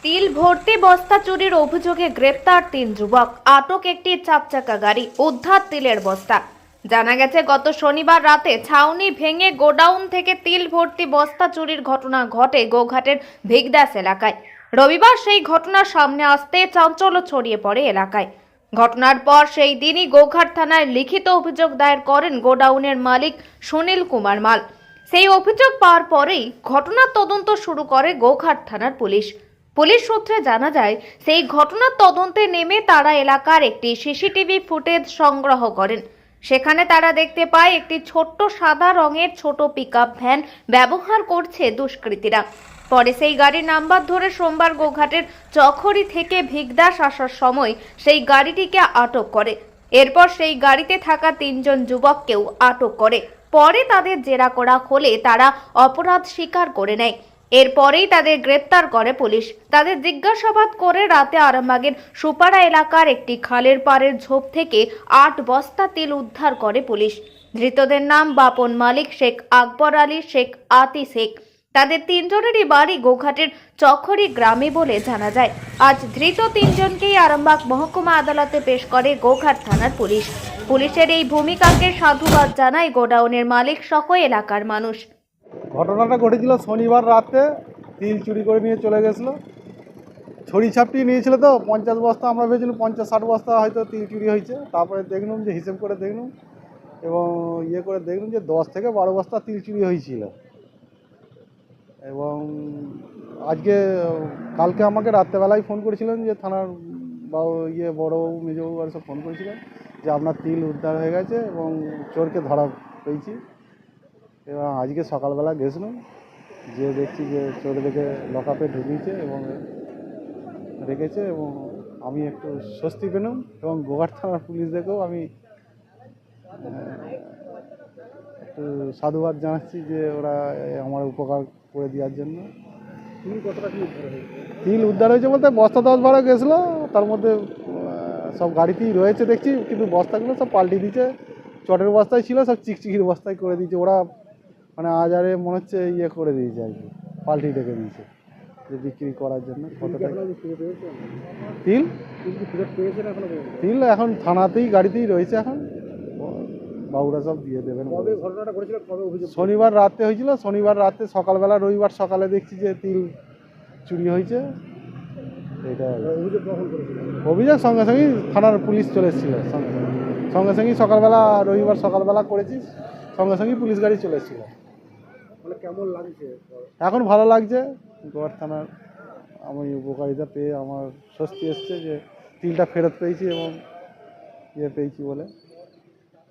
তিল ভর্তি বস্তা চুরির অভিযোগে গ্রেপ্তার 3 যুবক, আটক একটি চারচাকা গাড়ি, উদ্ধার তিলের বস্তা। জানা গেছে গত শনিবার রাতে ছাউনি ভেঙে গোডাউন থেকে তিল ভর্তি বস্তা চুরির ঘটনা ঘটে গোঘাটের ভিগদাস এলাকায়। রবিবার সেই ঘটনা সামনে আসতে চাঞ্চল্য ছড়িয়ে পড়ে এলাকায়। ঘটনার পর সেই দিনই গোঘাট থানায় লিখিত অভিযোগ দায়ের করেন গোডাউনের মালিক সুনীল কুমার মাল। সেই অভিযোগ পাওয়ার পরেই ঘটনার তদন্ত শুরু করে গোঘাট থানার পুলিশ। পুলিশ সূত্রে জানা যায়, সেই ঘটনার তদন্তে নেমে তারা এলাকার একটি সিসিটিভি ফুটেজ সংগ্রহ করেন। সেখানে তারা দেখতে পায় একটি ছোট্ট সাদা রঙের ছোট পিকআপ ভ্যান ব্যবহার করছে দুষ্কৃতীরা। পরে সেই গাড়ির নাম্বার ধরে সোমবার গোঘাটের চখড়ি থেকে ভিগদাস আসার সময় সেই গাড়িটিকে আটক করে। এরপর সেই গাড়িতে থাকা 3 জন যুবককেও আটক করে। পরে তাদের জেরা করা হলে তারা অপরাধ স্বীকার করে নেয়। এরপরেই তাদের গ্রেপ্তার করে পুলিশ। তাদের জিজ্ঞাসাবাদ করে রাতে আরামবাগের সুপারা এলাকার একটি খালের পাড়ের ঝোপ থেকে 8 বস্তা তিল উদ্ধার করে পুলিশ। ধৃতদের নাম বাপন মালিক, শেখ আকবর আলী, শেখ আতি শেখ। তাদের 3 জনেরই বাড়ি গোঘাটের চখড়ি গ্রামে বলে জানা যায়। আজ ধৃত 3 জনকেই আরামবাগ মহকুমা আদালতে পেশ করে গোঘাট থানার পুলিশ। পুলিশের এই ভূমিকাকে সাধুবাদ জানায় গোডাউনের মালিক সহ এলাকার মানুষ। ঘটনাটা ঘটেছিল শনিবার রাতে। তিল চুরি করে নিয়ে চলে গেছিলো, ছড়ি ছাপটি নিয়েছিল তো 50 বস্তা। আমরা ভেবেছিলাম 50-60 বস্তা হয়তো তিল চুরি হয়েছে। তারপরে দেখলাম যে হিসেব করে দেখলাম এবং করে দেখলাম যে 10 থেকে 12 বস্তা তিল চুরি হয়েছিল। এবং কালকে আমাকে রাত্রেবেলায় ফোন করেছিলেন যে থানার বড়বাবু, মেজবাবু আর সব ফোন করেছিলেন যে আপনার তিল উদ্ধার হয়ে গেছে এবং চোরকে ধরা পেয়েছি। এবং আজকে সকালবেলা গেছিলাম, যে দেখছি যে চোর দেখে লকআপে ঢুকিয়েছে এবং রেখেছে এবং আমি একটু স্বস্তি পেলাম। এবং গোঘাট থানার পুলিশ দেখেও আমি একটু সাধুবাদ জানাচ্ছি যে ওরা আমার উপকার করে দেওয়ার জন্য। তিল উদ্ধার হয়েছে বলতে বস্তা 10-12 গেছিলো, তার মধ্যে সব গাড়িতেই রয়েছে দেখছি, কিন্তু বস্তাগুলো সব পাল্টে দিয়েছে। চটের বস্তায় ছিল, সব চিকচিকির বস্তায় করে দিয়েছে ওরা। মানে আজারে মনে হচ্ছে করে দিয়েছে আর কি, পাল্টি ডেকে দিয়েছে যে বিক্রি করার জন্য। কতটা তিল এখন থানাতেই গাড়িতেই রয়েছে, এখন বাবুরা সব দিয়ে দেবেন। শনিবার রাতে হয়েছিল, শনিবার রাতে সকালবেলা, রবিবার সকালে দেখছি যে তিল চুরি হয়েছে। এটা অভিযোগ সঙ্গে সঙ্গেই থানার পুলিশ চলে এসেছিল। সঙ্গে সঙ্গেই সকালবেলা, রবিবার সকালবেলা করেছি, সঙ্গে সঙ্গেই পুলিশ গাড়ি চলে এসেছিল। কেমন লাগছে এখন? ভালো লাগছে। গোঘাট থানার আমি উপকারিতা পেয়ে আমার স্বস্তি এসছে যে তিলটা ফেরত পেয়েছি এবং পেয়েছি বলে।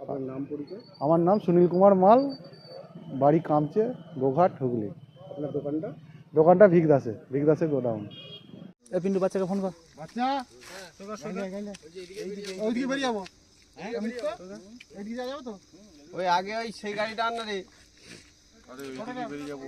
আপনার নাম পরিচয়? আমার নাম সুনীল কুমার মাল, বাড়ি কামচে, গোঘাট, হুগলি। আপনার দোকানটা ভিগদাসে গোডাউন। পিন্টু বাচ্চাকে ফোন কর। বাচ্চা ওইদিকে বেরিয়ে যাবো, এইদিকে যাবো তো, ওই আগে ওই সেই গাড়িটা আন না রে। বেরিয়ে যাবো।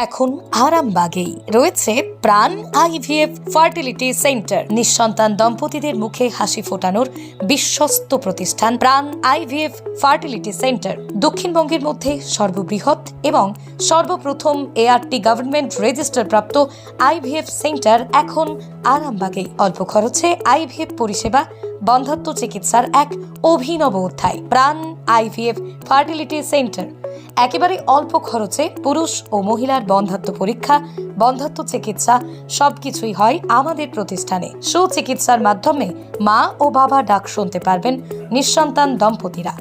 এখন আরামবাগেই রয়েছে প্রাণ আইভিএফ ফার্টিলিটি সেন্টার। নিঃসন্তান দম্পতিদের মুখে হাসি ফোটানোর বিশ্বস্ত প্রতিষ্ঠান প্রাণ আইভিএফ ফার্টিলিটি সেন্টার। দক্ষিণবঙ্গের মধ্যে সর্ববৃহৎ এবং সর্বপ্রথম ART গভর্নমেন্ট রেজিস্টার প্রাপ্ত আইভিএফ সেন্টার এখন আরামবাগেই। অল্প খরচে আইভিএফ পরিষেবা, বন্ধাত্ব চিকিৎসার এক অভিনব অধ্যায়। প্রাণ আইভিএফ ফার্টিলিটি সেন্টার একেবারে অল্প খরচে পুরুষ ও মহিলার বন্ধাত্ব পরীক্ষা, বন্ধাত্ব চিকিৎসা সবকিছুই হয় আমাদের প্রতিষ্ঠানে। সুচিকিৎসার মাধ্যমে মা ও বাবা ডাক শুনতে পারবেন নিঃসন্তান দম্পতিরা।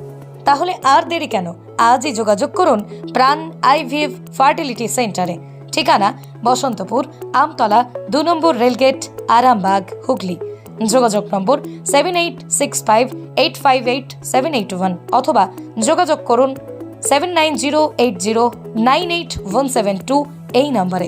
তাহলে আর দেরি কেন? আজই যোগাযোগ করুন প্রাণ আইভিএফ ফার্টিলিটি সেন্টারে। ঠিকানা বসন্তপুর, আমতলা, 2 নম্বর রেলগেট, আরামবাগ, হুগলি। যোগাযোগ নম্বর 7865858781 অথবা যোগাযোগ করুন 7908098172 এই নম্বরে।